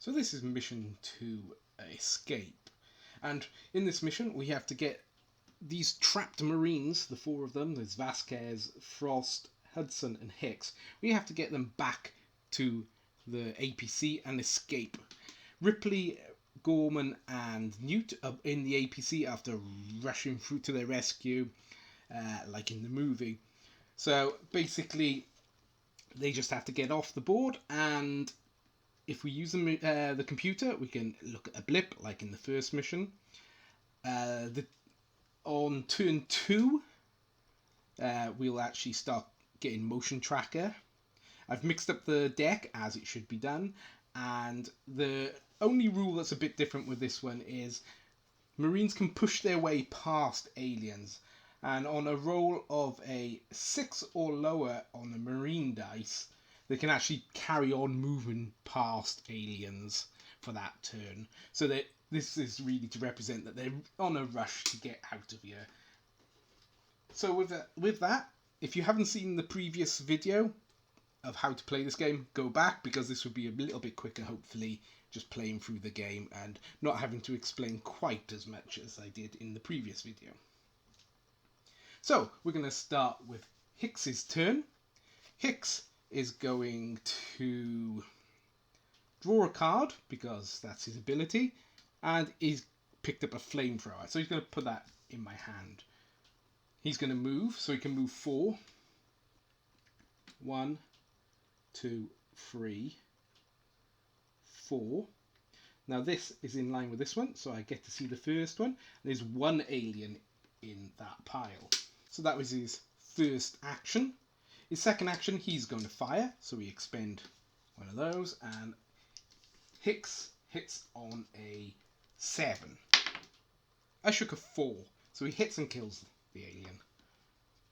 So this is mission to escape. And in this mission we have to get these trapped Marines, the 4 of them, there's Vasquez, Frost, Hudson and Hicks. We have to get them back to the APC and escape. Ripley, Gorman and Newt are in the APC after rushing through to their rescue, like in the movie. So basically they just have to get off the board, and if we use the computer we can look at a blip like in the first mission. On turn 2 we'll actually start getting motion tracker. I've mixed up the deck as it should be done, and the only rule that's a bit different with this one is Marines can push their way past aliens, and on a roll of a 6 or lower on the Marine dice they can actually carry on moving past aliens for that turn. So that this is really to represent that they're on a rush to get out of here. So with that, if you haven't seen the previous video of how to play this game, go back, because this would be a little bit quicker, hopefully, just playing through the game and not having to explain quite as much as I did in the previous video. So we're going to start with Hicks's turn. Hicks is going to draw a card because that's his ability, and he's picked up a flamethrower, so he's going to put that in my hand. He's going to move, so he can move 4. 1, 2, 3, 4. Now this is in line with this one, so I get to see the first one. There's 1 alien in that pile. So that was his first action. His second action, he's going to fire, so we expend one of those, and Hicks hits on a 7. I shook a 4, so he hits and kills the alien,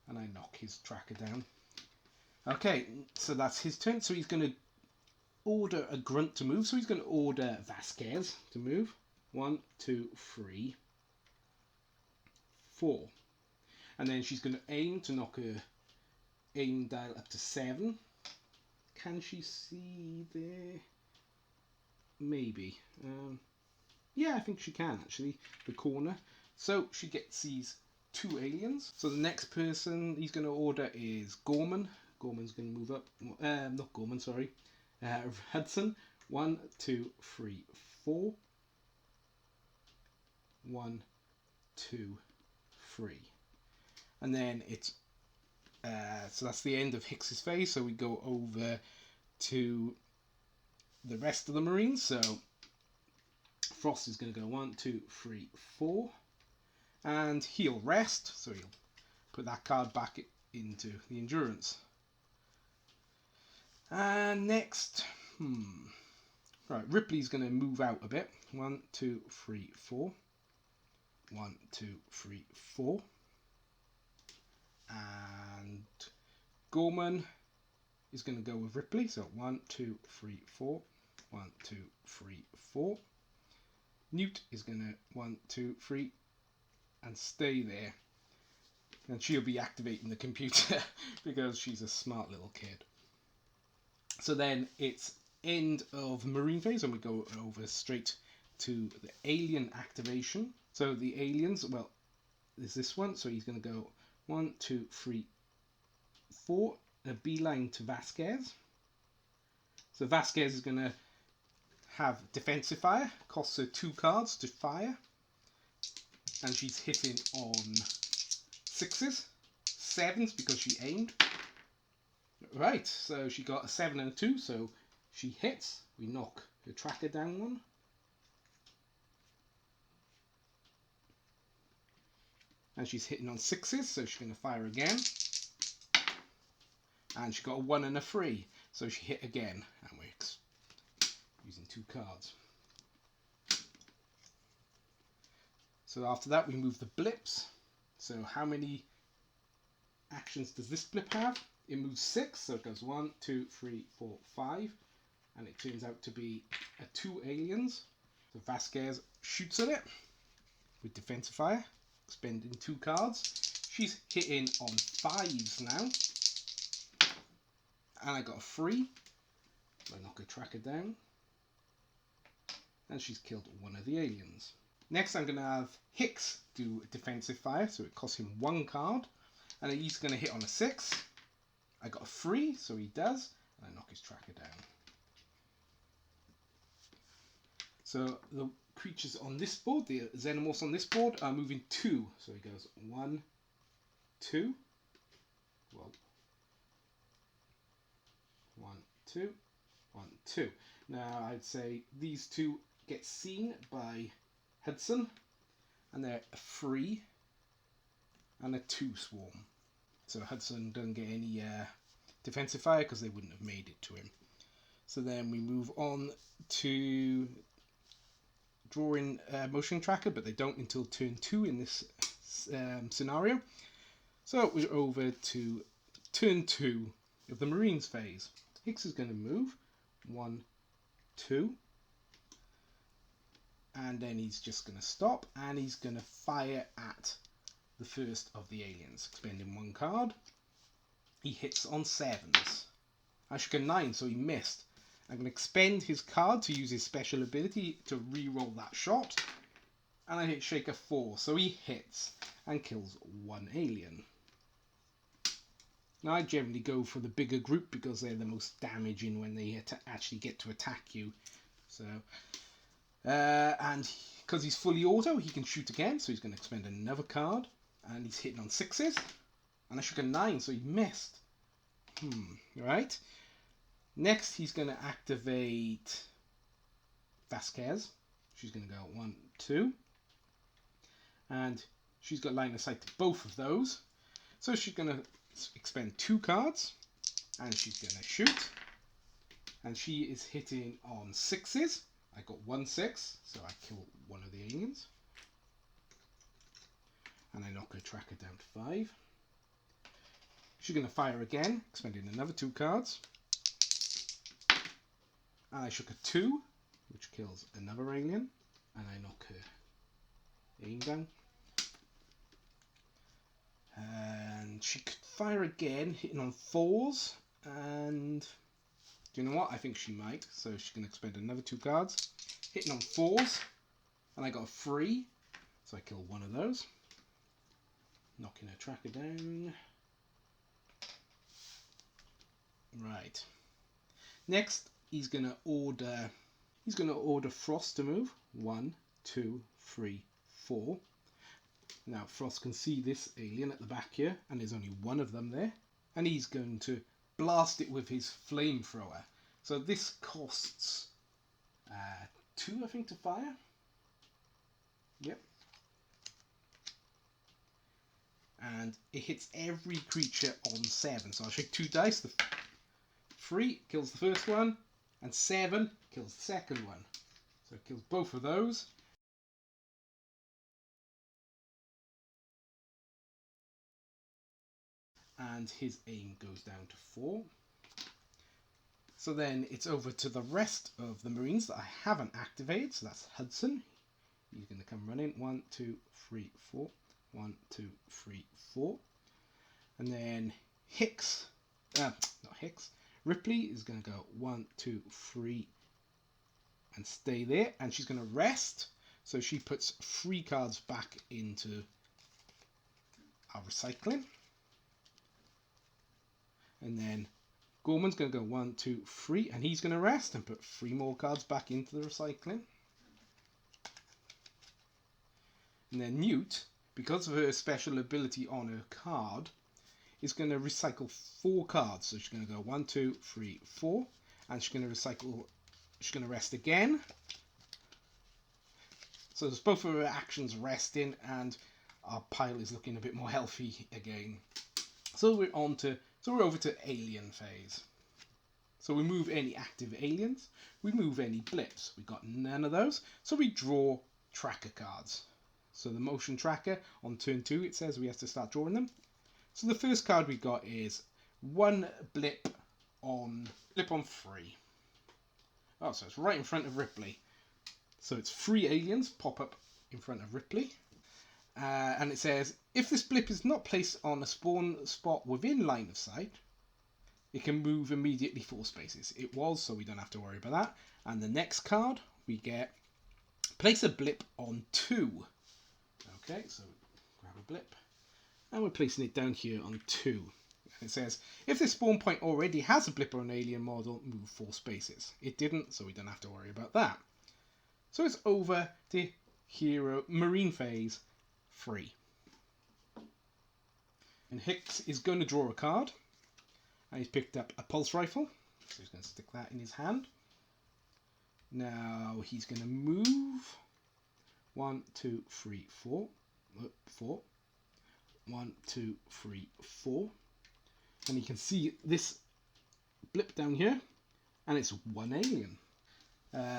and I knock his tracker down. Okay, so that's his turn. So he's going to order a grunt to move. So he's going to order Vasquez to move. 1, 2, 3, 4. And then she's going to aim to knock her aim dial up to 7. Can she see there? Maybe. Yeah, I think she can actually. The corner. So she sees 2 aliens. So the next person he's going to order is Gorman. Gorman's going to move up. Not Gorman, sorry. Hudson. 1, 2, 3, 4. 1, 2, 3. And then it's so that's the end of Hicks's phase. So we go over to the rest of the Marines. So Frost is going to go 1, 2, 3, 4. And he'll rest, so he'll put that card back into the endurance. And next, right, Ripley's going to move out a bit. 1, 2, 3, 4. 1, 2, 3, 4. And Gorman is going to go with Ripley, so 1, 2, 3, 4. 1, 2, 3, 4. Newt is going to 1, 2, 3. And stay there, and she'll be activating the computer because she's a smart little kid. So then it's end of Marine phase, and we go over straight to the alien activation. So the aliens, well, there's this one, so he's going to go 1, 2, 3, 4, a beeline to Vasquez. So Vasquez is going to have defensive fire, costs her 2 cards to fire. And she's hitting on 6s, 7s because she aimed. Right, so she got a 7 and a 2, so she hits. We knock her tracker down 1. And she's hitting on 6s, so she's going to fire again. And she got a 1 and a 3, so she hit again. And we're using 2 cards. So after that we move the blips. So how many actions does this blip have? It moves 6, so it goes 1, 2, 3, 4, 5. And it turns out to be 2 aliens. So Vasquez shoots at it with defensive fire, expending 2 cards. She's hitting on 5s now. And I got a 3. I knock her tracker down. and she's killed one of the aliens. Next I'm going to have Hicks do defensive fire, so it costs him 1 card, and he's going to hit on a 6. I got a 3, so he does, and I knock his tracker down. So the creatures on this board, the xenomorphs on this board, are moving 2, so he goes 1, 2, well, 1, 2, 1, 2. Now I'd say these 2 get seen by Hudson, and they're a 3 and a 2 swarm. So Hudson doesn't get any defensive fire because they wouldn't have made it to him. So then we move on to drawing motion tracker, but they don't until turn 2 in this scenario. So we're over to turn 2 of the Marines phase. Hicks is going to move 1, 2, and then he's just going to stop, and he's going to fire at the first of the aliens, expending 1 card. He hits on 7s. I shook a 9, so he missed. I'm going to expend his card to use his special ability to re-roll that shot, and I shake a 4, so he hits and kills 1 alien. Now I generally go for the bigger group because they're the most damaging when they actually get to attack you. So, and because he's fully auto, he can shoot again, so he's going to expend another card, and he's hitting on 6s, and I shook a 9, so he missed. Right. Next, he's going to activate Vasquez. She's going to go 1, 2, and she's got line of sight to both of those, so she's going to expend 2 cards, and she's going to shoot, and she is hitting on 6s. I got 1 6, so I kill one of the aliens, and I knock her tracker down to 5. She's going to fire again, expending another 2 cards, and I shook a 2, which kills another alien, and I knock her aim down. And she could fire again, hitting on 4s, and do you know what? I think she might. So she's going to expend another 2 cards, hitting on 4s, and I got a 3, so I kill one of those, knocking her tracker down. Right. Next, he's going to order Frost to move 1, 2, 3, 4. Now Frost can see this alien at the back here, and there's only one of them there, and he's going to blast it with his flamethrower. So this costs 2, I think, to fire. Yep. And it hits every creature on 7. So I'll shake 2 dice. The 3 kills the first one, and 7 kills the second one. So it kills both of those. And his aim goes down to 4. So then it's over to the rest of the Marines that I haven't activated. So that's Hudson. He's going to come running. 1, 2, 3, 4. 1, 2, 3, 4. And then Hicks, not Hicks, Ripley is going to go 1, 2, 3 and stay there. And she's going to rest. So she puts 3 cards back into our recycling. And then Gorman's going to go 1, 2, 3, and he's going to rest and put 3 more cards back into the recycling. And then Newt, because of her special ability on her card, is going to recycle 4 cards. So she's going to go 1, 2, 3, 4, and she's going to recycle. She's going to rest again. So there's both of her actions resting, and our pile is looking a bit more healthy again. So we're over to alien phase. So we move any active aliens, we move any blips. We got none of those, so we draw tracker cards. So the motion tracker on turn 2, it says we have to start drawing them. So the first card we got is 1 blip on 3. Oh, so it's right in front of Ripley. So it's 3 aliens pop up in front of Ripley. And it says, if this blip is not placed on a spawn spot within line of sight, it can move immediately 4 spaces. It was, so we don't have to worry about that. And the next card, we get Place a blip on 2. Okay, so grab a blip. And we're placing it down here on 2. And it says, if this spawn point already has a blip or an alien model, move 4 spaces. It didn't, so we don't have to worry about that. So it's over to hero marine phase 3. And Hicks is going to draw a card. And he's picked up a pulse rifle. So he's going to stick that in his hand. Now he's going to move 1, 2, 3, 4. 4. 1, 2, 3, 4. And you can see this blip down here. And it's 1 alien.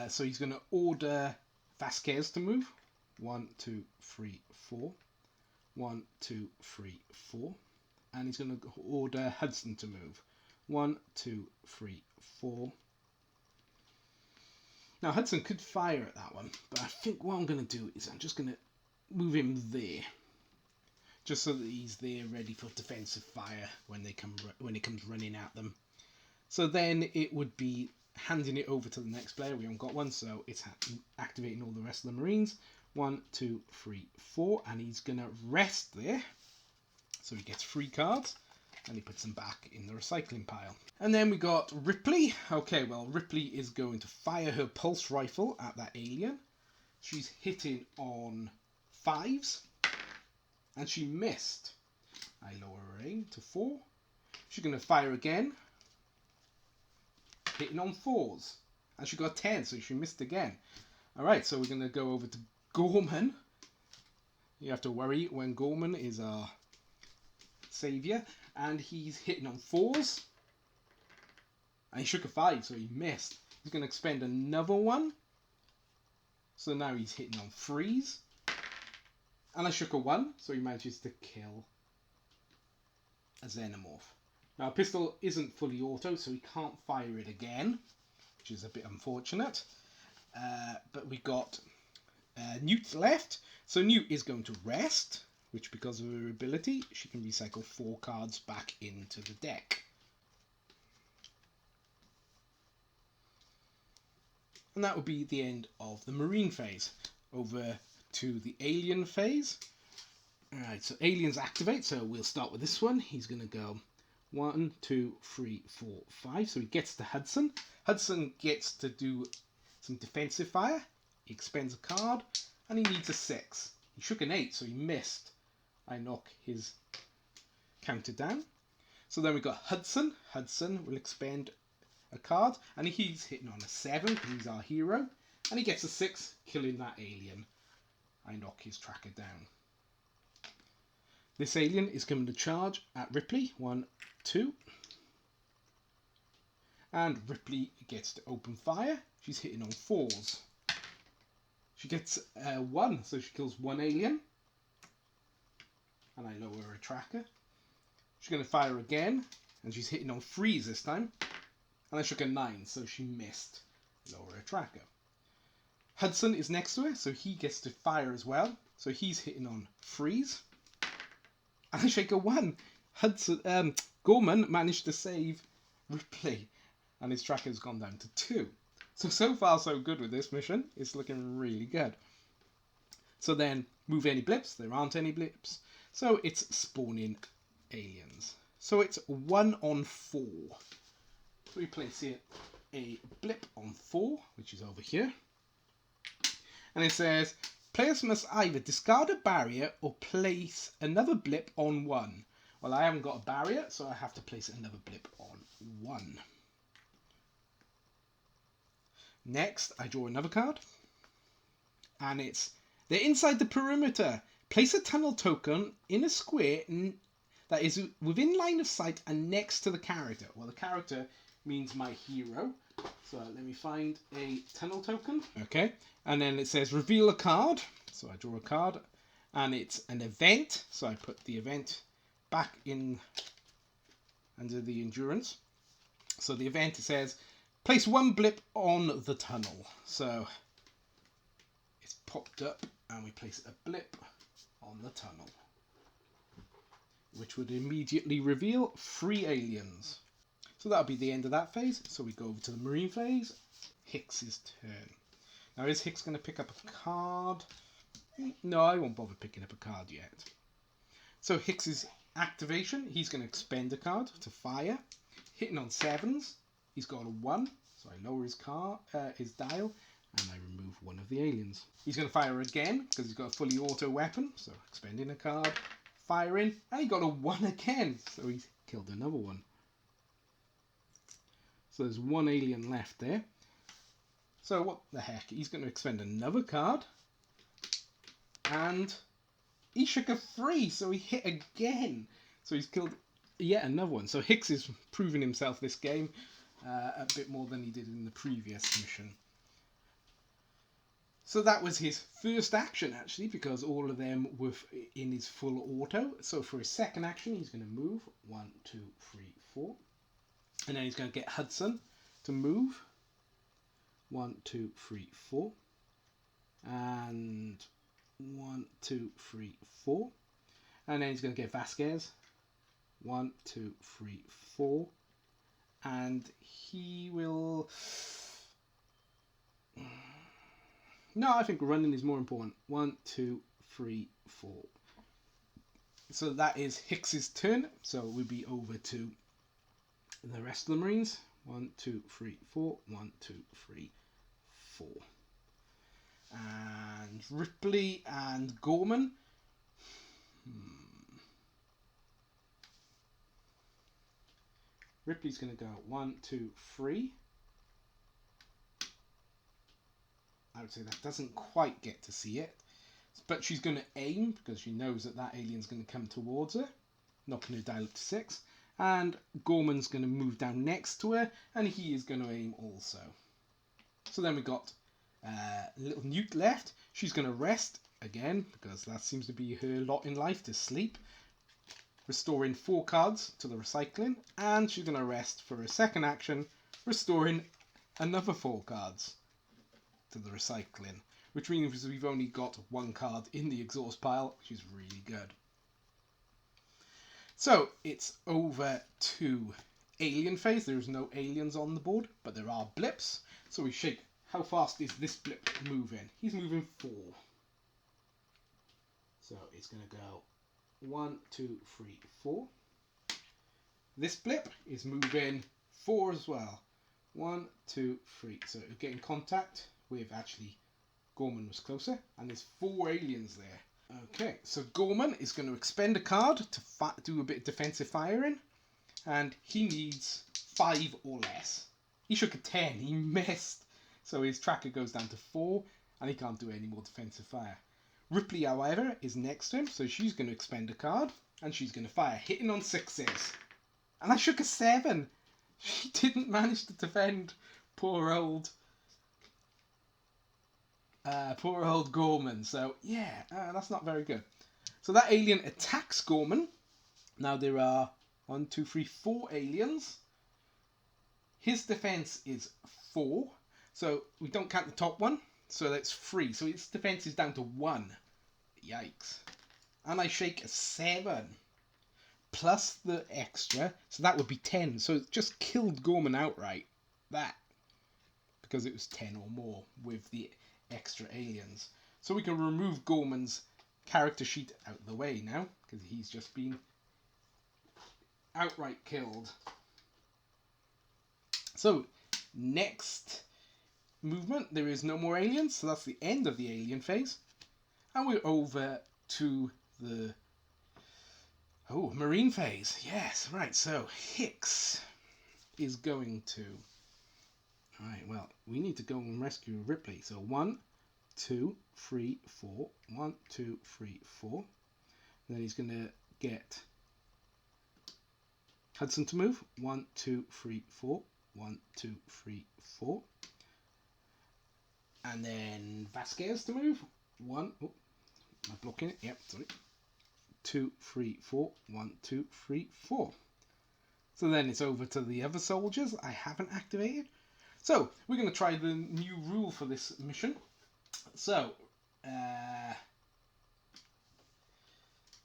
So he's going to order Vasquez to move. 1, 2, 3, 4. 1, 2, 3, 4. And he's going to order Hudson to move. 1, 2, 3, 4. Now Hudson could fire at that one, but I think what I'm going to do is I'm just going to move him there, just so that he's there ready for defensive fire when it comes running at them. So then it would be handing it over to the next player. We haven't got one, so it's activating all the rest of the Marines. 1, 2, 3, 4, and he's going to rest there. So he gets 3 cards, and he puts them back in the recycling pile. And then we got Ripley. Okay, well, Ripley is going to fire her pulse rifle at that alien. She's hitting on 5s, and she missed. I lower her aim to 4. She's going to fire again, hitting on 4s, and she got 10, so she missed again. Alright, so we're going to go over to Gorman. You have to worry when Gorman is our saviour, and he's hitting on 4s, and he shook a 5, so he missed. He's going to expend another one, so now he's hitting on 3s, and I shook a 1, so he manages to kill a xenomorph. Now a pistol isn't fully auto, so he can't fire it again, which is a bit unfortunate, but we got Newt left, so Newt is going to rest, which because of her ability, she can recycle 4 cards back into the deck. And that would be the end of the Marine phase. Over to the Alien phase. Alright, so Aliens activate, so we'll start with this one. He's going to go 1, 2, 3, 4, 5. So he gets to Hudson. Hudson gets to do some defensive fire. He expends a card, and he needs a 6. He shook an 8, so he missed. I knock his counter down. So then we got Hudson. Hudson will expend a card, and he's hitting on a 7 because he's our hero. And he gets a 6, killing that alien. I knock his tracker down. This alien is coming to charge at Ripley. 1, 2. And Ripley gets to open fire. She's hitting on 4s. She gets 1, so she kills 1 alien. And I lower her tracker. She's going to fire again, and she's hitting on 3s this time. And I shook a 9, so she missed. Lower her tracker. Hudson is next to her, so he gets to fire as well. So he's hitting on 3s. And I shake a 1. Gorman managed to save Ripley, and his tracker's gone down to 2. So far so good with this mission. It's looking really good. So then, move any blips. There aren't any blips. So it's spawning aliens. So it's 1 on 4. So we place here a blip on 4, which is over here. And it says, players must either discard a barrier or place another blip on 1. Well, I haven't got a barrier, so I have to place another blip on 1. Next, I draw another card. And it's, they're inside the perimeter. Place a tunnel token in a square that is within line of sight and next to the character. Well, the character means my hero. So let me find a tunnel token. Okay. And then it says reveal a card. So I draw a card. And it's an event. So I put the event back in under the endurance. So the event, it says place 1 blip on the tunnel. So it's popped up and we place a blip on the tunnel, which would immediately reveal 3 aliens. So that'll be the end of that phase. So we go over to the Marine phase. Hicks's turn. Now, is Hicks going to pick up a card? No, I won't bother picking up a card yet. So Hicks's activation, he's going to expend a card to fire. Hitting on 7s, he's got a 1, so I lower his dial, and I remove one of the aliens. He's going to fire again, because he's got a fully auto weapon, so expending a card, firing, and he got a 1 again, so he's killed another one. So there's one alien left there. So what the heck, he's going to expend another card, and he shook a 3, so he hit again. So he's killed yet another one. So Hicks is proving himself this game a bit more than he did in the previous mission. So that was his first action, actually, because all of them were in his full auto. So for his second action, he's going to move 1, 2, 3, 4. And then he's going to get Hudson to move 1, 2, 3, 4. And 1, 2, 3, 4. And then he's going to get Vasquez 1, 2, 3, 4. And he will... No, I think running is more important. 1, 2, 3, 4. So that is Hicks's turn. So we'll be over to the rest of the Marines. 1, 2, 3, 4. 1, 2, 3, 4. And Ripley and Gorman. Ripley's going to go 1, 2, 3. I would say that doesn't quite get to see it. But she's going to aim because she knows that that alien's going to come towards her. Knocking her dial up to 6. And Gorman's going to move down next to her. And he is going to aim also. So then we've got little Newt left. She's going to rest again because that seems to be her lot in life, to sleep. Restoring 4 cards to the recycling. And she's going to rest for her second action. Restoring another 4 cards to the recycling, which means we've only got 1 card in the exhaust pile, which is really good. So it's over to alien phase. There's no aliens on the board, but there are blips. So we shake. How fast is this blip moving? He's moving 4. So it's going to go 1, 2, 3, 4. This blip is moving 4 as well. 1, 2, 3. So it'll get in contact with, actually, Gorman was closer, and there's 4 aliens there. Okay, so Gorman is going to expend a card to do a bit of defensive firing, and he needs 5 or less. He shook a 10, he missed, so his tracker goes down to 4, and he can't do any more defensive fire. Ripley, however, is next to him, so she's going to expend a card, and she's going to fire, hitting on 6s. And I shook a 7. She didn't manage to defend poor old Gorman. So yeah, that's not very good. So that alien attacks Gorman. Now there are 1, 2, 3, 4 aliens. His defense is 4, so we don't count the top one, so that's 3. So his defense is down to 1. Yikes! And I shake a 7 plus the extra, so that would be 10. So it just killed Gorman outright. That, because it was 10 or more with the extra aliens. So we can remove Gorman's character sheet out of the way now, because he's just been outright killed. So next movement, there is no more aliens, so that's the end of the alien phase. And we're over to the Marine phase. Yes, right, so Hicks is going to... Alright, well, we need to go and rescue Ripley. So 1, 2, 3, 4. 1, 2, 3, 4. Then he's going to get Hudson to move. 1, 2, 3, 4. 1, 2, 3, 4. And then Vasquez to move. 1. Oh, am I blocking it? Yep, sorry. 2, 3, 4. 1, 2, 3, 4. So then it's over to the other soldiers I haven't activated. So, we're going to try the new rule for this mission. So,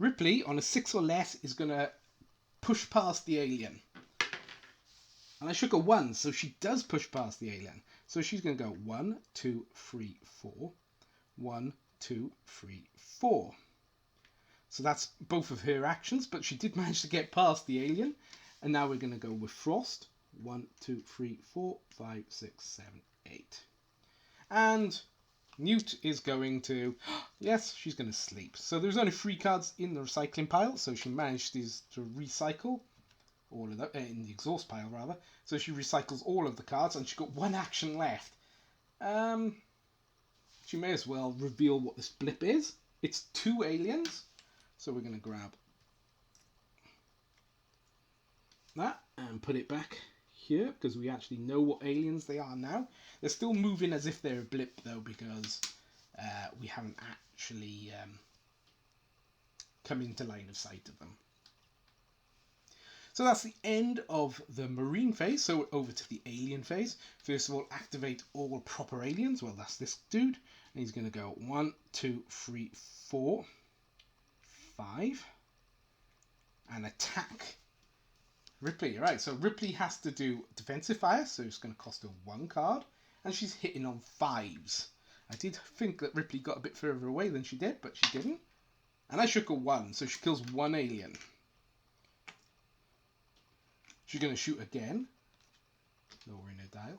Ripley on a 6 or less is going to push past the alien. And I shook a 1, so she does push past the alien. So she's going to go 1, 2, 3, 4. 1, 2, 3, 4. So that's both of her actions, but she did manage to get past the alien. And now we're going to go with Frost. 1, 2, 3, 4, 5, 6, 7, 8. And Newt is going to... yes, she's going to sleep. So there's only 3 cards in the recycling pile, so she managed to recycle all of them, in the exhaust pile rather. So she recycles all of the cards, and she's got 1 action left. She may as well reveal what this blip is. It's 2 aliens. So we're going to grab that and put it back here, because we actually know what aliens they are now. They're still moving as if they're a blip though, because we haven't actually come into line of sight of them. So that's the end of the marine phase. So we're over to the alien phase. First of all, activate all proper aliens. Well, that's this dude. And he's going to go 1, 2, 3, 4, 5. And attack Ripley. Right, so Ripley has to do defensive fire. So it's going to cost her 1 card. And she's hitting on 5s. I did think that Ripley got a bit further away than she did, but she didn't. And I shook a 1, so she kills 1 alien. She's going to shoot again. Lowering her dial.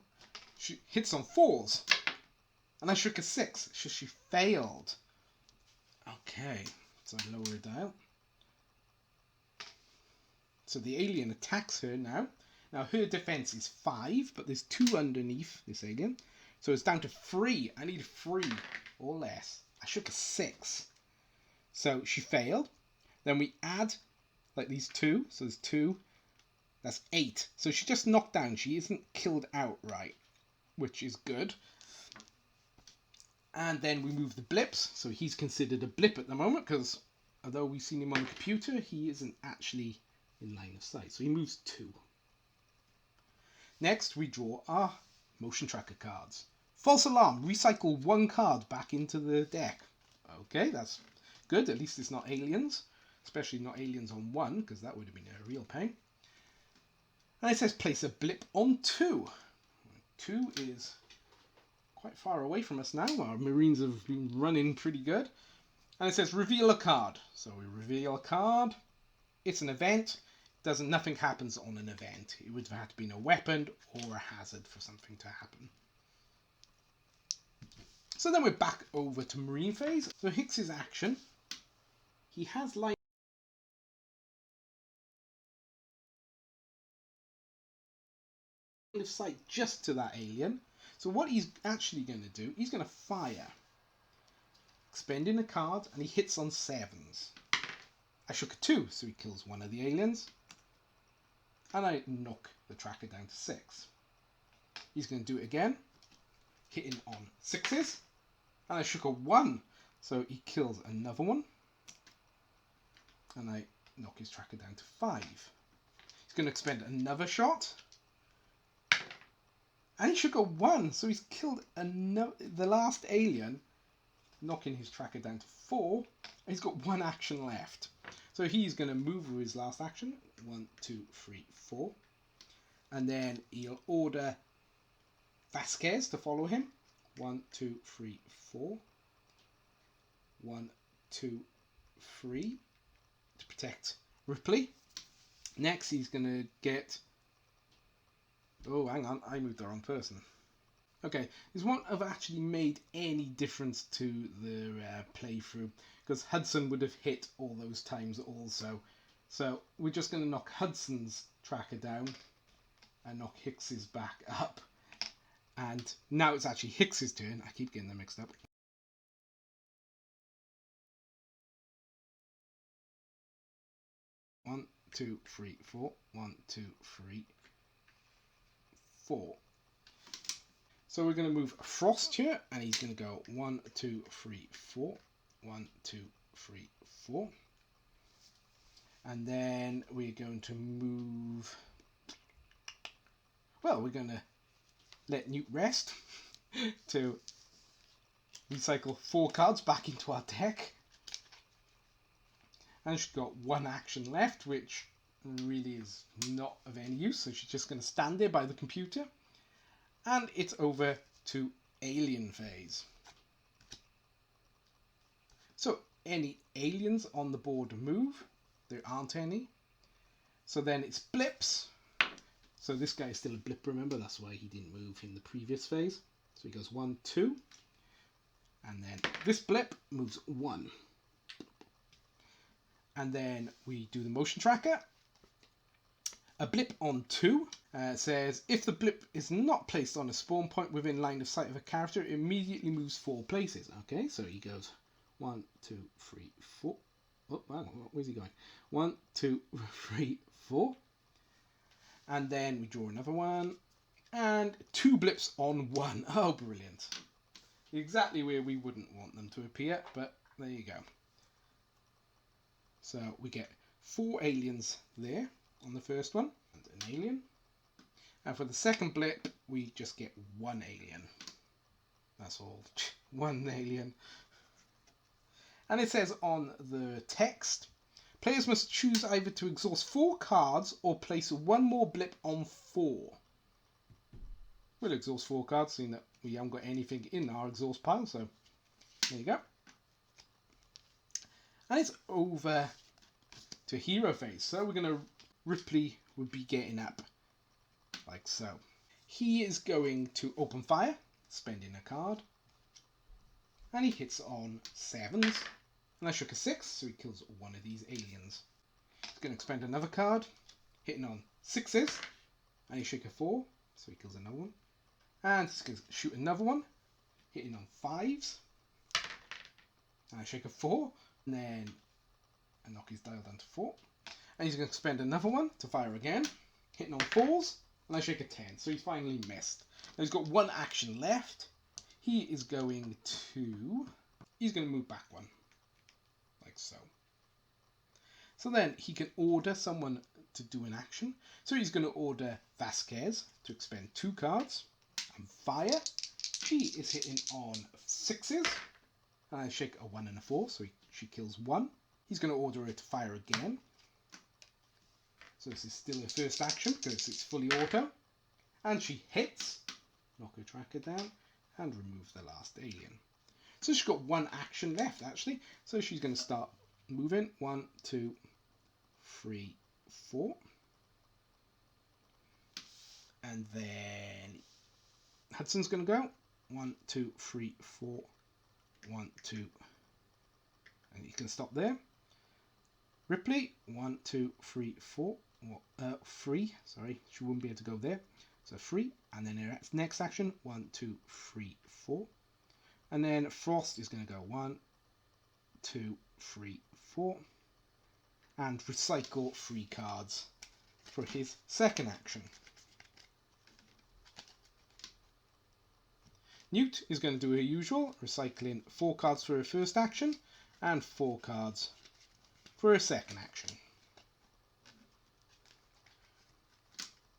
She hits on 4s. And I shook a 6. So she failed. Okay. So I lower her dial. So the alien attacks her now. Now her defense is 5. But there's 2 underneath this alien. So it's down to 3. I need 3 or less. I shook a 6. So she failed. Then we add like these 2. So there's 2. That's 8. So she just knocked down. She isn't killed outright, which is good. And then we move the blips. So he's considered a blip at the moment, because although we've seen him on the computer, he isn't actually in line of sight. So he moves 2. Next, we draw our motion tracker cards. False alarm. Recycle 1 card back into the deck. Okay, that's good. At least it's not aliens. Especially not aliens on 1, because that would have been a real pain. And it says place a blip on 2. 2 is quite far away from us now. Our Marines have been running pretty good. And it says reveal a card. So we reveal a card. It's an event. Nothing happens on an event. It would have had to be a weapon or a hazard for something to happen. So then we're back over to Marine phase. So Hicks's action. He has line of sight just to that alien. So what he's actually going to do, he's going to fire. Expending a card, and he hits on 7s. I shook a 2, so he kills 1 of the aliens. And I knock the tracker down to 6. He's going to do it again. Hitting on 6s. And I shook a 1, so he kills another one. And I knock his tracker down to 5. He's going to expend another shot. And he shook a 1, so he's killed the last alien, knocking his tracker down to 4. And he's got 1 action left. So he's going to move with his last action. 1, 2, 3, 4. And then he'll order Vasquez to follow him. 1, 2, 3, 4. 1, 2, 3. To protect Ripley. Next, he's going to get... oh, hang on. I moved the wrong person. Okay, this won't have actually made any difference to the playthrough, because Hudson would have hit all those times also. So we're just going to knock Hudson's tracker down and knock Hicks's back up. And now it's actually Hicks's turn. I keep getting them mixed up. One, 2, 3, 4. 1, 2, 3, 4. So we're going to move Frost here, and he's going to go 1, 2, 3, 4. 1, 2, 3, 4. And then we're going to move... well, we're going to let Newt rest to recycle 4 cards back into our deck. And she's got 1 action left, which really is not of any use, so she's just going to stand there by the computer. And it's over to alien phase. So any aliens on the board move. There aren't any. So then it's blips. So this guy is still a blip, remember? That's why he didn't move in the previous phase. So he goes 1, 2. And then this blip moves 1. And then we do the motion tracker. A blip on 2 says if the blip is not placed on a spawn point within line of sight of a character, it immediately moves 4 places. Okay, so he goes 1, 2, 3, 4. Oh, hang on, where's he going? 1, 2, 3, 4. And then we draw another one. And 2 blips on 1. Oh, brilliant. Exactly where we wouldn't want them to appear, but there you go. So we get 4 aliens there on the first one, and an alien. And for the second blip, we just get 1 alien. That's all. 1 alien. And it says on the text, players must choose either to exhaust 4 cards or place 1 more blip on 4. We'll exhaust 4 cards, seeing that we haven't got anything in our exhaust pile, so there you go. And it's over to hero phase. So we're going to, Ripley would be getting up like so. He is going to open fire, spending a card. And he hits on 7s. And I shook a 6, so he kills one of these aliens. He's going to expend another card, hitting on 6s. And he shook a 4, so he kills another one. And he's going to shoot another one, hitting on 5s. And I shake a 4, and then I knock his dial down to 4. And he's going to spend another one to fire again, hitting on 4s, and I shake a 10. So he's finally missed. Now he's got 1 action left. He is going to... He's going to move back 1, like so. So then he can order someone to do an action. So he's going to order Vasquez to expend 2 cards. And fire. She is hitting on 6s. And I shake a 1 and a 4, so she kills 1. He's going to order her to fire again. So this is still her first action because it's fully auto. And she hits. Knock her tracker down. And remove the last alien. So she's got 1 action left actually. So she's going to start moving. 1, 2, 3, 4. And then Hudson's going to go 1, 2, 3, 4, 1, 2, and you can stop there. Ripley 1, 2, 3, 4, 3. Sorry, she wouldn't be able to go there. So 3, and then her next action 1, 2, 3, 4, and then Frost is going to go 1, 2, 3, 4, and recycle 3 cards for his second action. Newt is going to do her usual, recycling 4 cards for her first action and 4 cards for her second action.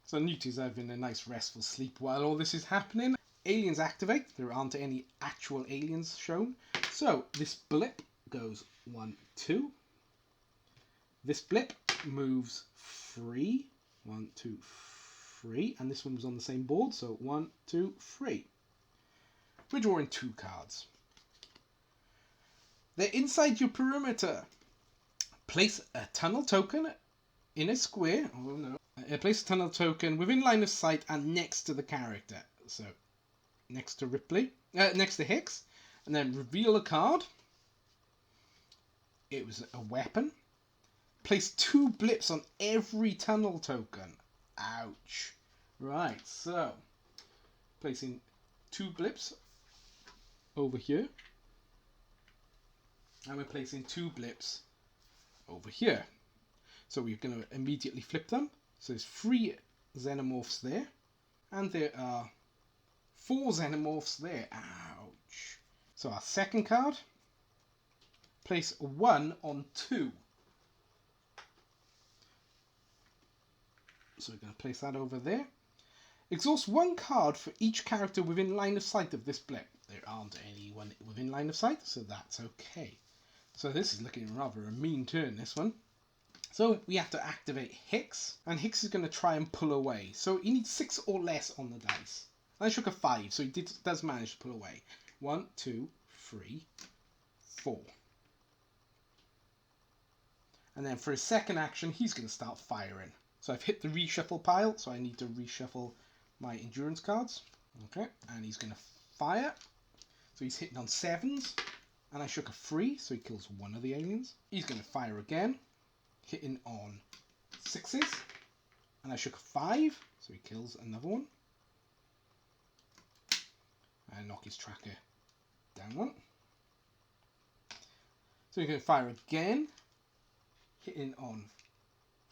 So Newt is having a nice restful sleep while all this is happening. Aliens activate. There aren't any actual aliens shown. So this blip goes 1, 2. This blip moves 3. 1, 2, 3. And this one was on the same board. So 1, 2, 3. We're drawing 2 cards. They're inside your perimeter. Place a tunnel token in a square. Oh no. Place a tunnel token within line of sight and next to the character. So next to Ripley, next to Hicks, and then reveal a card. It was a weapon. Place 2 blips on every tunnel token. Ouch. Right, so placing 2 blips over here, and we're placing 2 blips over here. So we're going to immediately flip them. So there's 3 xenomorphs there, and there are 4 xenomorphs there. Ouch. So our second card, place 1 on 2. So we're going to place that over there. Exhaust 1 card for each character within line of sight of this blip. There aren't anyone within line of sight, so that's okay. So this is looking rather a mean turn, this one. So we have to activate Hicks, and Hicks is going to try and pull away. So he needs 6 or less on the dice. I shook a 5, so he does manage to pull away. 1, 2, 3, 4. And then for his second action, he's going to start firing. So I've hit the reshuffle pile, so I need to reshuffle my endurance cards. Okay, and he's going to fire. So he's hitting on 7s, and I shook a 3, so he kills one of the aliens. He's going to fire again, hitting on 6s, and I shook a 5, so he kills another one. And knock his tracker down 1. So he's going to fire again, hitting on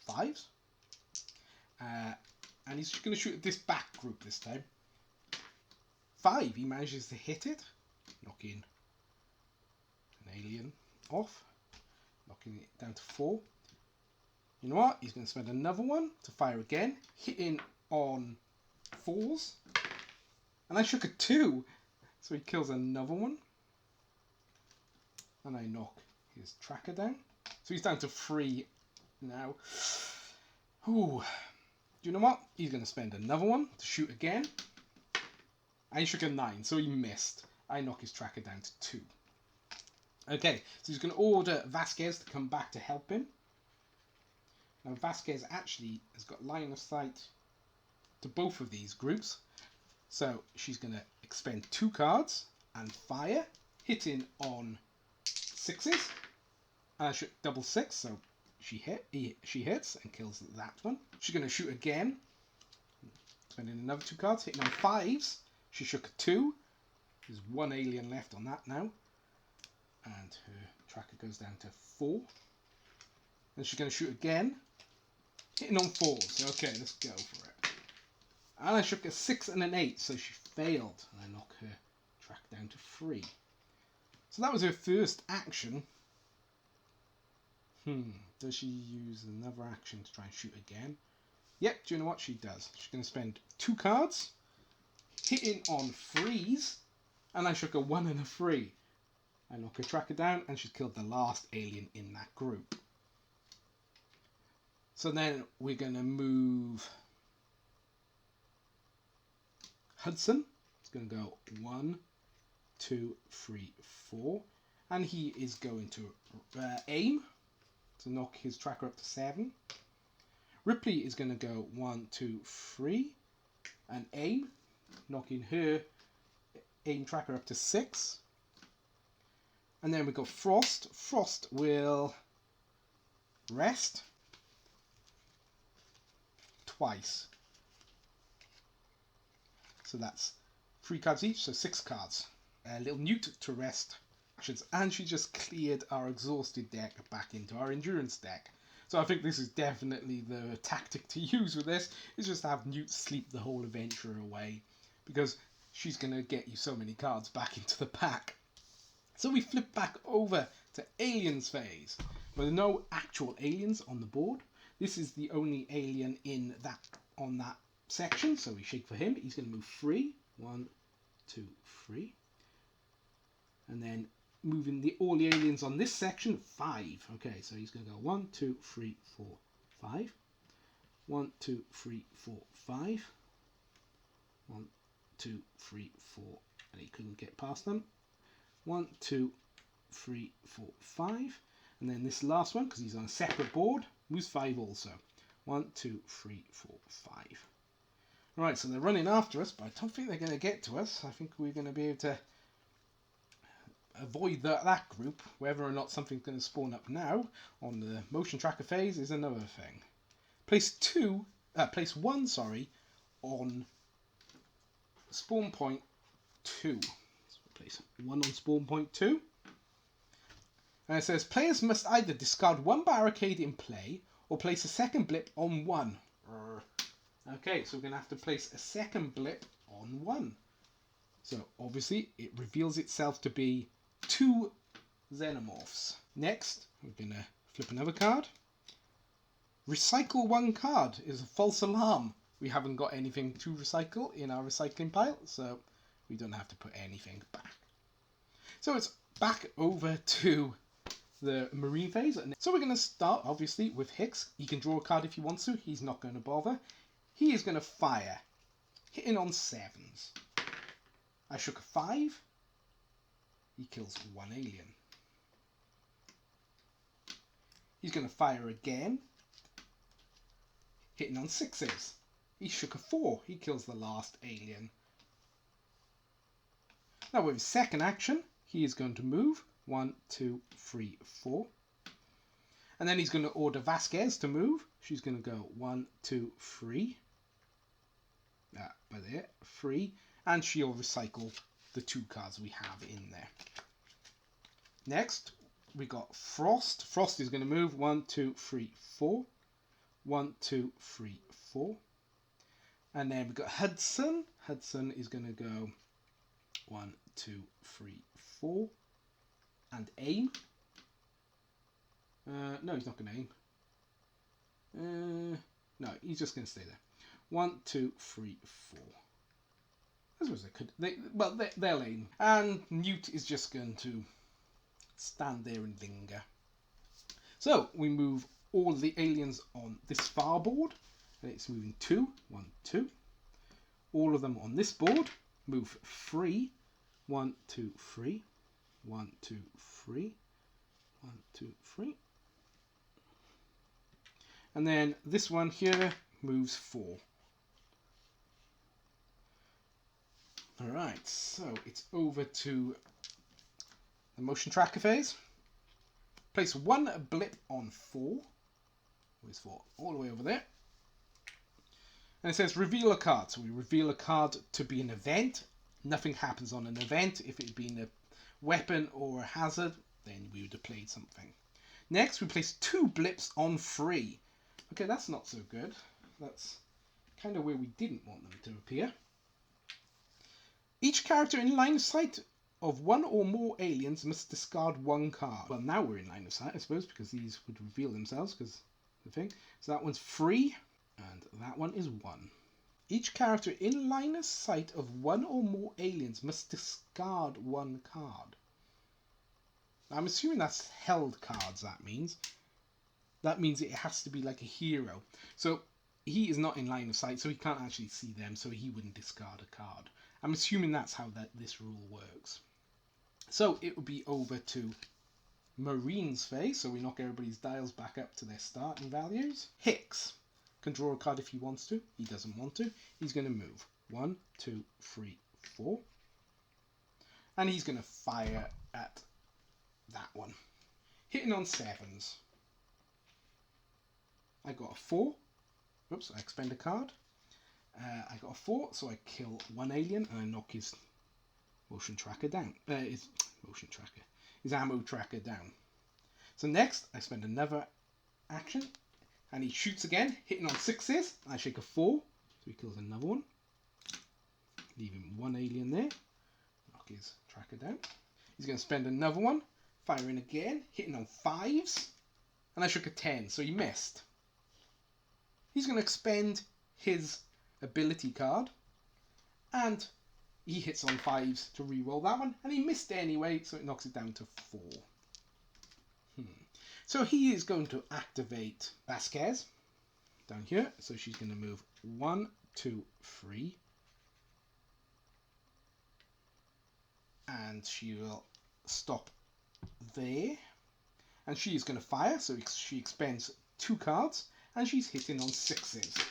5s. And he's going to shoot at this back group this time. 5, he manages to hit it, knocking an alien off, knocking it down to 4. You know what? He's going to spend another one to fire again, hitting on 4s. And I shook a 2, so he kills another one. And I knock his tracker down. So he's down to 3 now. Ooh. Do you know what? He's going to spend another one to shoot again. I shook a 9, so he missed. I knock his tracker down to 2. Okay, so he's going to order Vasquez to come back to help him. Now Vasquez actually has got line of sight to both of these groups. So she's going to expend 2 cards and fire, hitting on 6s. And I shook double 6, so she hits and kills that one. She's going to shoot again, spending another 2 cards, hitting on 5s. She shook a 2. There's 1 alien left on that now. And her tracker goes down to 4. Then she's going to shoot again, hitting on 4s. Okay, let's go for it. And I shook a 6 and an 8, so she failed. And I knock her track down to 3. So that was her first action. Does she use another action to try and shoot again? Yep, do you know what she does? She's going to spend 2 cards, hitting on 3s, and I shook a 1 and a 3. I knock her tracker down, and she's killed the last alien in that group. So then we're going to move Hudson. It's going to go 1, 2, 3, 4, and he is going to aim to knock his tracker up to 7. Ripley is going to go 1, 2, 3 and aim, knocking her aim tracker up to 6. And then we've got Frost. Frost will rest twice. So that's 3 cards each, so 6 cards. A little newt to rest. And she just cleared our exhausted deck back into our endurance deck. So I think this is definitely the tactic to use with this, is just to have Newt sleep the whole adventure away, because she's going to get you so many cards back into the pack. So we flip back over to aliens phase. But there are no actual aliens on the board. This is the only alien on that section, so we shake for him. He's going to move 3. 1, 2, 3. And then moving all the aliens on this section, 5. Okay, so he's going to go 1, 2, 3, 4, 5. 1, 2, 3, 4, 5. 1, 2, 3, 4, and he couldn't get past them. 1, 2, 3, 4, 5. And then this last one, because he's on a separate board, moves 5 also. 1, 2, 3, 4, 5. Right, so they're running after us, but I don't think they're going to get to us. I think we're going to be able to avoid that group. Whether or not something's going to spawn up now on the motion tracker phase is another thing. Place 1, on spawn point 2. So place 1 on spawn point 2. And it says players must either discard 1 barricade in play or place a second blip on 1. Okay, so we're going to have to place a second blip on 1. So obviously it reveals itself to be 2 xenomorphs. Next, we're going to flip another card. Recycle 1 card is a false alarm. We haven't got anything to recycle in our recycling pile, so we don't have to put anything back. So it's back over to the Marine phase. So we're going to start, obviously, with Hicks. He can draw a card if he wants to. He's not going to bother. He is going to fire, hitting on 7s. I shook a 5. He kills 1 alien. He's going to fire again, hitting on 6s. He shook a 4. He kills the last alien. Now with his second action, he is going to move 1, 2, 3, 4. And then he's going to order Vasquez to move. She's going to go 1, 2, 3. By there, 3. And she'll recycle the 2 cards we have in there. Next, we got Frost. Frost is going to move 1, 2, 3, 4. 1, 2, 3, 4. And then we've got Hudson. Hudson is going to go 1, 2, 3, 4. And aim. No, he's not going to aim. No, he's just going to stay there. 1, 2, 3, 4. I suppose they could. They'll aim. And Newt is just going to stand there and linger. So we move all the aliens on this far board. And it's moving 2, 1, 2. All of them on this board move 3, 1, 2, 3, 1, 2, 3, 1, 2, 3. And then this one here moves 4. Alright, so it's over to the motion tracker phase. Place 1 blip on 4. Where's 4? All the way over there. And it says reveal a card. So we reveal a card to be an event. Nothing happens on an event. If it had been a weapon or a hazard, then we would have played something. Next, we place 2 blips on 3. Okay, that's not so good. That's kind of where we didn't want them to appear. Each character in line of sight of 1 or more aliens must discard 1 card. Well, now we're in line of sight, I suppose, because these would reveal themselves, because the thing. So that one's 3, and that one is 1. Each character in line of sight of 1 or more aliens must discard 1 card. I'm assuming that's held cards, that means. That means it has to be like a hero. So he is not in line of sight, so he can't actually see them, so he wouldn't discard a card. I'm assuming that's how this rule works. So it will be over to Marine's phase, so we knock everybody's dials back up to their starting values. Hicks can draw a card if he wants to. He doesn't want to. He's going to move 1, 2, 3, 4. And he's going to fire at that one. Hitting on 7s. I got a 4. Oops, I expend a card. I got a 4, so I kill 1 alien and I knock his motion tracker down. His ammo tracker down. So next, I spend another action, and he shoots again, hitting on 6s. I shake a 4, so he kills another one, leaving 1 alien there. Knock his tracker down. He's going to spend another one, firing again, hitting on 5s, and I shook a 10, so he missed. He's going to expend his ability card, and he hits on 5s to re-roll that one, and he missed anyway, so it knocks it down to 4. So he is going to activate Vasquez down here, so she's going to move 1, 2, 3, and she will stop there, and she is going to fire, so she expends 2 cards, and she's hitting on 6s.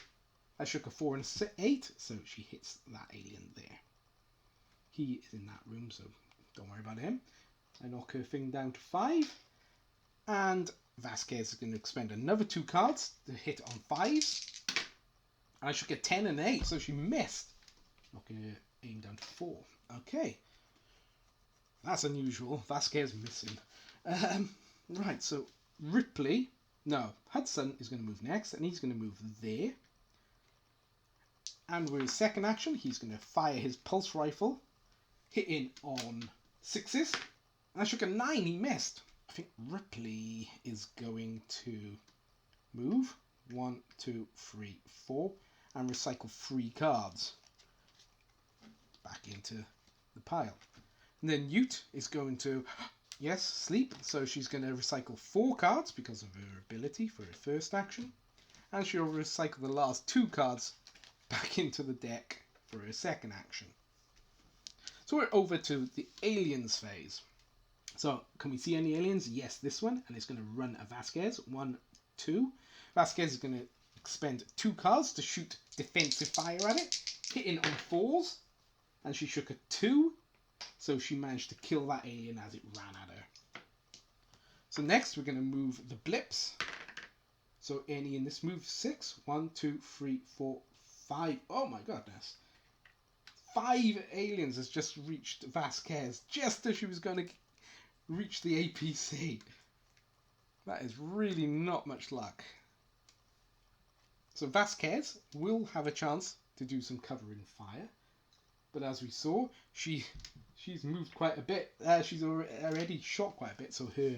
I shook a 4 and an 8, so she hits that alien there. He is in that room, so don't worry about him. I knock her thing down to 5, and Vasquez is going to expend another 2 cards to hit on 5s. And I shook a 10 and 8, so she missed. Knocking her aim down to 4. Okay. That's unusual. Vasquez missing. Right, so Hudson is going to move next, and he's going to move there. And with his second action, he's going to fire his pulse rifle, hitting on 6s. And I shook a 9, he missed. I think Ripley is going to move 1, 2, 3, 4, and recycle 3 cards back into the pile. And then Ute is going to Yes, sleep. So she's going to recycle 4 cards because of her ability for her first action. And she'll recycle the last 2 cards back into the deck for her second action. So we're over to the aliens phase. So can we see any aliens? Yes, this one. And it's going to run a Vasquez. 1, 2. Vasquez is going to expend 2 cards to shoot defensive fire at it. Hitting on 4s. And she shook a 2. So she managed to kill that alien as it ran at her. So next we're going to move the blips. So any in this move 6. 1, 2, 3, 4, 5. Oh my goodness. 5 aliens has just reached Vasquez just as she was going to reach the APC. That is really not much luck. So Vasquez will have a chance to do some covering fire. But as we saw, she's moved quite a bit. She's already shot quite a bit, so her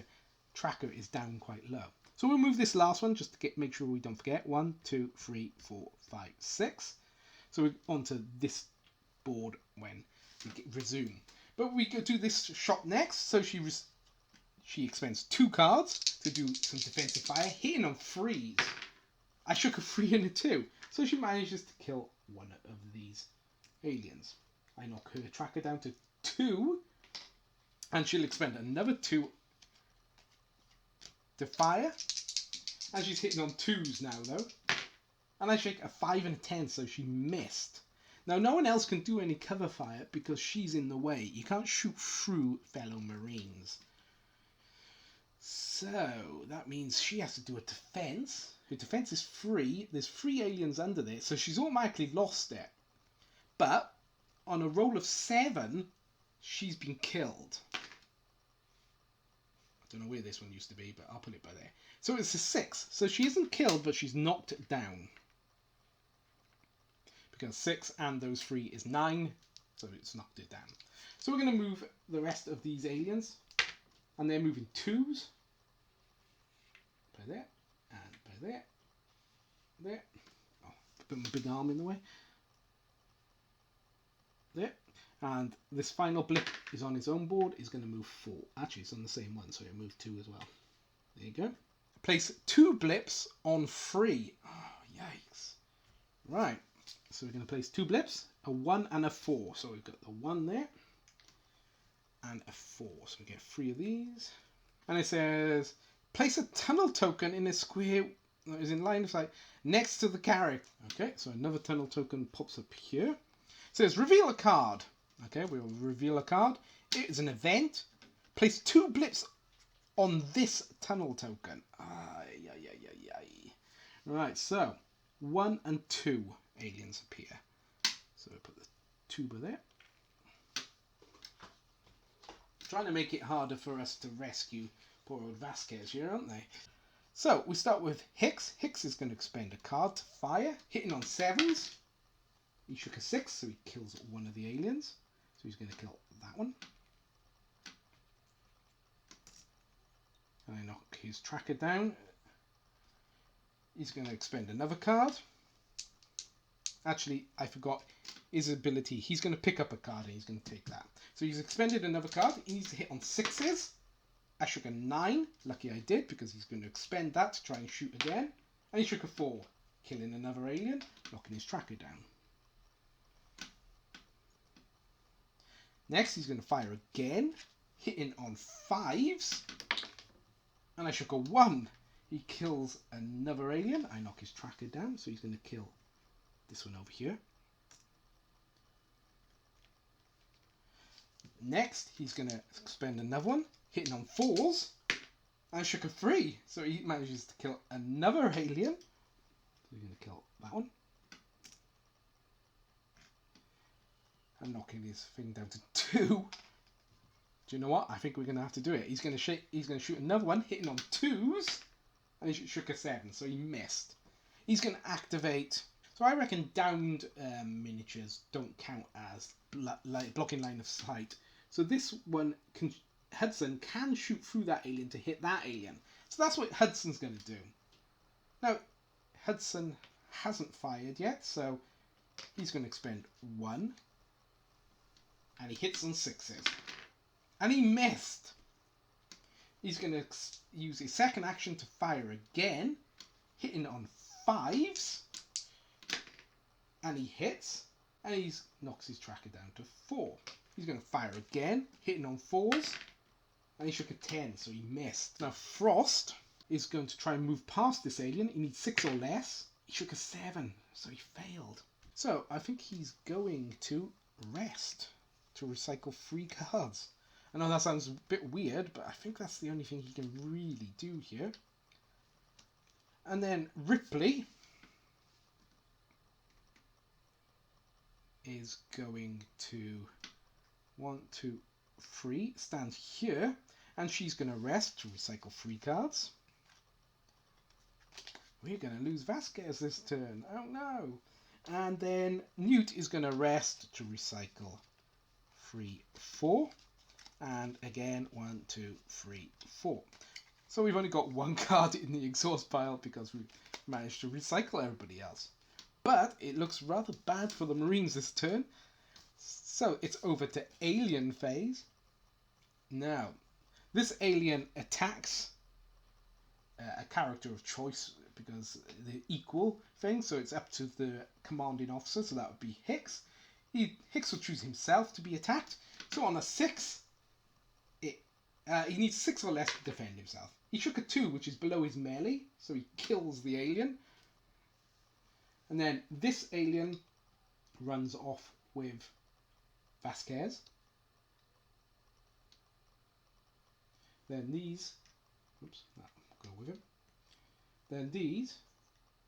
tracker is down quite low. So we'll move this last one just to make sure we don't forget. 1, 2, 3, 4, 5, 6. So we're onto this board when we resume. But we go do this shot next. So she expends 2 cards to do some defensive fire, hitting on 3s. I shook a 3 and a 2. So she manages to kill one of these aliens. I knock her tracker down to 2. And she'll expend another 2 to fire. And she's hitting on 2s now though. And I shake a 5 and a 10, so she missed. Now no one else can do any cover fire because she's in the way. You can't shoot through fellow Marines. So that means she has to do a defense. Her defense is 3. There's 3 aliens under there, so she's automatically lost it. But on a roll of 7, she's been killed. I don't know where this one used to be, but I'll put it by there. So it's a 6. So she isn't killed, but she's knocked down. Because 6 and those 3 is 9, so it's knocked it down. So we're going to move the rest of these aliens. And they're moving 2s. By there. And by there. There. Oh, put my big arm in the way. There. And this final blip is on his own board. Is going to move 4. Actually, it's on the same one, so he'll move 2 as well. There you go. Place 2 blips on 3. Oh, yikes. Right. So we're going to place 2 blips, a 1 and a 4. So we've got the 1 there and a 4. So we get 3 of these. And it says, place a tunnel token in a square that is in line of sight next to the character. Okay, so another tunnel token pops up here. It says, reveal a card. Okay, we'll reveal a card. It is an event. Place 2 blips on this tunnel token. Right, so 1 and 2 aliens appear. So we put the tuba there. Trying to make it harder for us to rescue poor old Vasquez here, aren't they? So we start with Hicks. Hicks is going to expend a card to fire, hitting on 7s. He shook a 6, so he kills one of the aliens. So he's going to kill that one. And I knock his tracker down. He's going to expend another card. Actually, I forgot his ability. He's going to pick up a card and he's going to take that. So he's expended another card. He needs to hit on 6s. I shook a 9. Lucky I did, because he's going to expend that to try and shoot again. And he shook a 4, killing another alien, knocking his tracker down. Next, he's going to fire again, hitting on 5s. And I shook a 1. He kills another alien. I knock his tracker down, so he's going to kill this one over here. Next, he's going to expend another one, hitting on 4s. I shook a 3, so he manages to kill another alien. So he's going to kill that one. And knocking his thing down to 2. Do you know what? I think we're going to have to do it. He's going to shoot another one, hitting on 2s. And he shook a 7, so he missed. He's going to activate. So I reckon downed miniatures don't count as blocking line of sight. So this one, Hudson can shoot through that alien to hit that alien. So that's what Hudson's going to do. Now, Hudson hasn't fired yet, so he's going to expend 1. And he hits on 6s. And he missed. He's going to use his second action to fire again, hitting on 5s. And he hits, and he knocks his tracker down to 4. He's going to fire again, hitting on 4s. And he shook a 10, so he missed. Now Frost is going to try and move past this alien. He needs 6 or less. He shook a 7, so he failed. So I think he's going to rest to recycle 3 cards. I know that sounds a bit weird, but I think that's the only thing he can really do here. And then Ripley is going to 1, 2, 3, stand here, and she's going to rest to recycle 3 cards. We're going to lose Vasquez this turn. Oh no! And then Newt is going to rest to recycle 3, 4. And again, 1, 2, 3, 4. So we've only got 1 card in the exhaust pile because we managed to recycle everybody else. But it looks rather bad for the Marines this turn. So it's over to alien phase. Now, this alien attacks a character of choice because the equal thing. So it's up to the commanding officer. So that would be Hicks. Hicks will choose himself to be attacked. So on a 6, he needs 6 or less to defend himself. He shook a 2, which is below his melee, so he kills the alien. And then this alien runs off with Vasquez. Then these, oops, that will go with him. Then these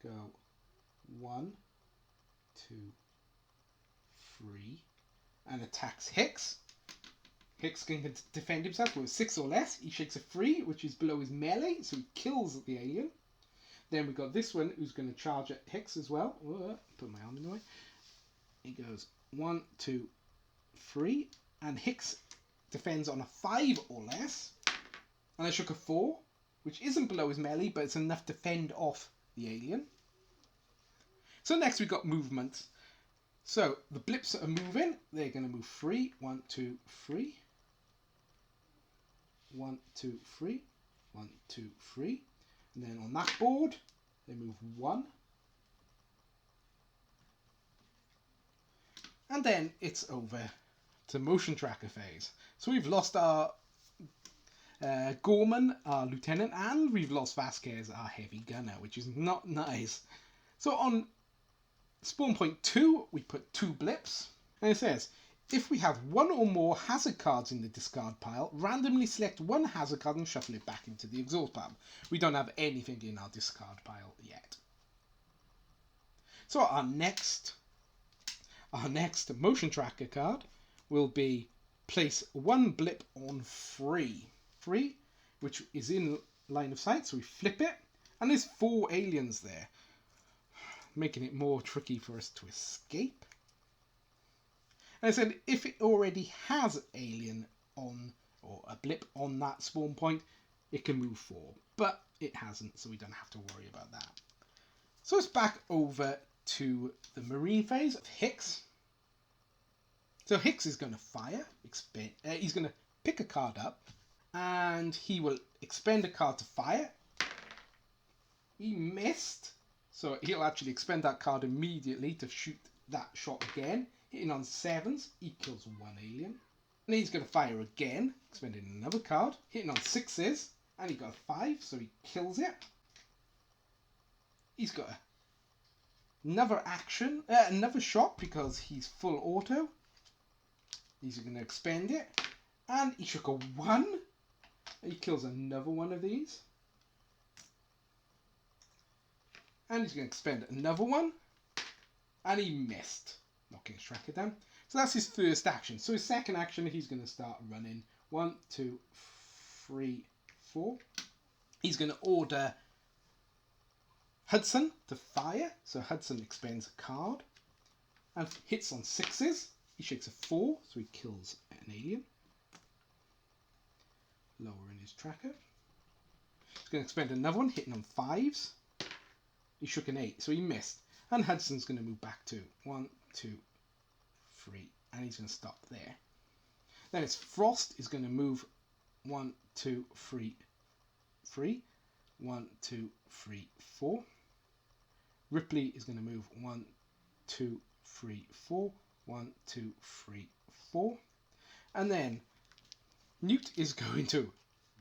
go 1, 2, 3, and attacks Hicks. Hicks can defend himself with 6 or less. He shakes a 3, which is below his melee, so he kills the alien. Then we've got this one who's going to charge at Hicks as well. Put my arm in the way. He goes 1, 2, 3, and Hicks defends on a 5 or less. And I shook a 4, which isn't below his melee, but it's enough to fend off the alien. So next we've got movement. So the blips are moving. They're going to move 3. 1, 2, 3. 1, 2, 3. 1, 2, 3. And then on that board, they move 1. And then it's over to motion tracker phase. So we've lost our Gorman, our lieutenant, and we've lost Vasquez, our heavy gunner, which is not nice. So on spawn point 2, we put 2 blips. And it says, if we have 1 or more hazard cards in the discard pile, randomly select 1 hazard card and shuffle it back into the exhaust pile. We don't have anything in our discard pile yet. So our next motion tracker card will be place 1 blip on 3, which is in line of sight. So we flip it, and there's 4 aliens there, making it more tricky for us to escape. And I said if it already has alien on, or a blip on that spawn point, it can move 4, but it hasn't, so we don't have to worry about that. So it's back over to the Marine phase of Hicks. So Hicks is going to fire, he's going to pick a card up, and he will expend a card to fire. He missed, so he'll actually expend that card immediately to shoot that shot again. Hitting on 7s, he kills 1 alien. And he's going to fire again, expending another card. Hitting on 6s, and he got a 5, so he kills it. He's got another action, another shot because he's full auto. He's going to expend it, and he shook a 1. He kills another one of these. And he's going to expend another one, and he missed, knocking his tracker down. So that's his first action. So his second action, he's going to start running 1, 2, 3, 4. He's going to order Hudson to fire. So Hudson expends a card and hits on 6s. He shakes a 4, so he kills an alien. Lowering his tracker. He's going to expend another one, hitting on 5s. He shook an 8, so he missed. And Hudson's going to move back to 1, 2, 3, and he's going to stop there. Then it's Frost is going to move 1, 2, 3, 3. 1, 2, 3, 4. Ripley is going to move 1, 2, 3, 4. 1, 2, 3, 4. And then Newt is going to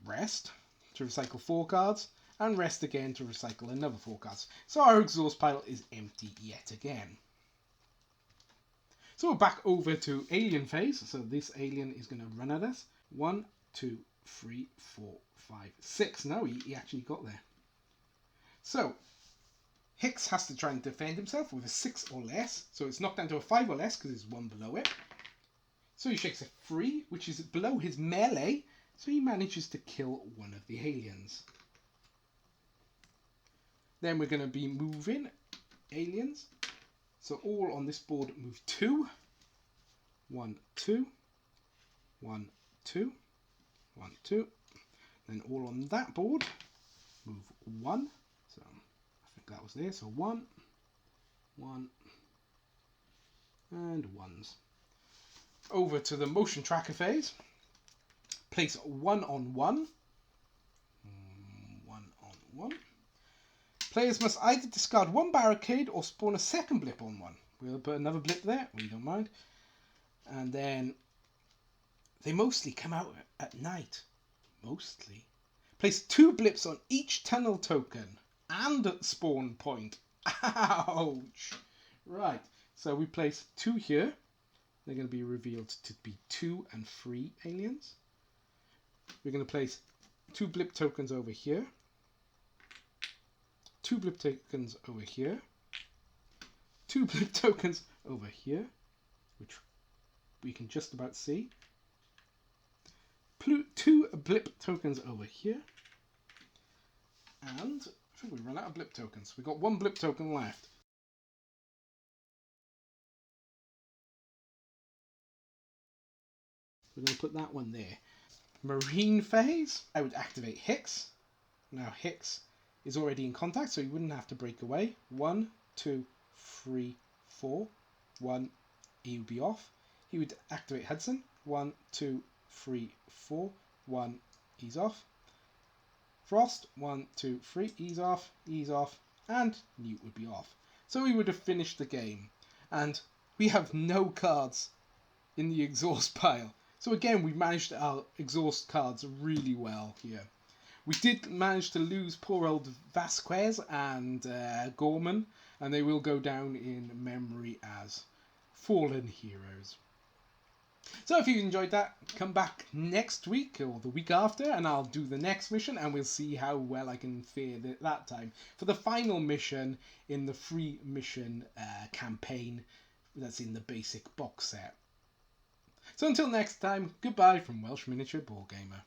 rest to recycle 4 cards, and rest again to recycle another 4 cards. So our exhaust pile is empty yet again. So we're back over to alien phase. So this alien is going to run at us. 1, 2, 3, 4, 5, 6. No, he actually got there. So Hicks has to try and defend himself with a 6 or less. So it's knocked down to a 5 or less because there's 1 below it. So he shakes a 3, which is below his melee. So he manages to kill one of the aliens. Then we're going to be moving aliens. So all on this board move 2. 1, 2. 1, 2. 1, 2. Then all on that board move 1. So I think that was there. So 1, 1, and 1s. Over to the motion tracker phase. Place 1 on 1. 1 on 1. Players must either discard 1 barricade or spawn a second blip on 1. We'll put another blip there, we don't mind. And then they mostly come out at night. Mostly. Place 2 blips on each tunnel token and spawn point. Ouch! Right, so we place 2 here. They're going to be revealed to be 2 and 3 aliens. We're going to place 2 blip tokens over here. 2 blip tokens over here. 2 blip tokens over here, which we can just about see. 2 blip tokens over here. And I think we run out of blip tokens. We've got 1 blip token left. We're going to put that one there. Marine phase, I would activate Hicks. Now Hicks is already in contact, so he wouldn't have to break away. 1, 2, 3, 4. 1, he would be off. He would activate Hudson. 1, 2, 3, 4. 1, he's off. Frost, 1, 2, 3, he's off, and Newt would be off. So we would have finished the game. And we have no cards in the exhaust pile. So again, we managed our exhaust cards really well here. We did manage to lose poor old Vasquez and Gorman, and they will go down in memory as fallen heroes. So if you enjoyed that, come back next week or the week after, and I'll do the next mission, and we'll see how well I can fare that time for the final mission in the free mission campaign that's in the basic box set. So until next time, goodbye from Welsh Miniature Board Gamer.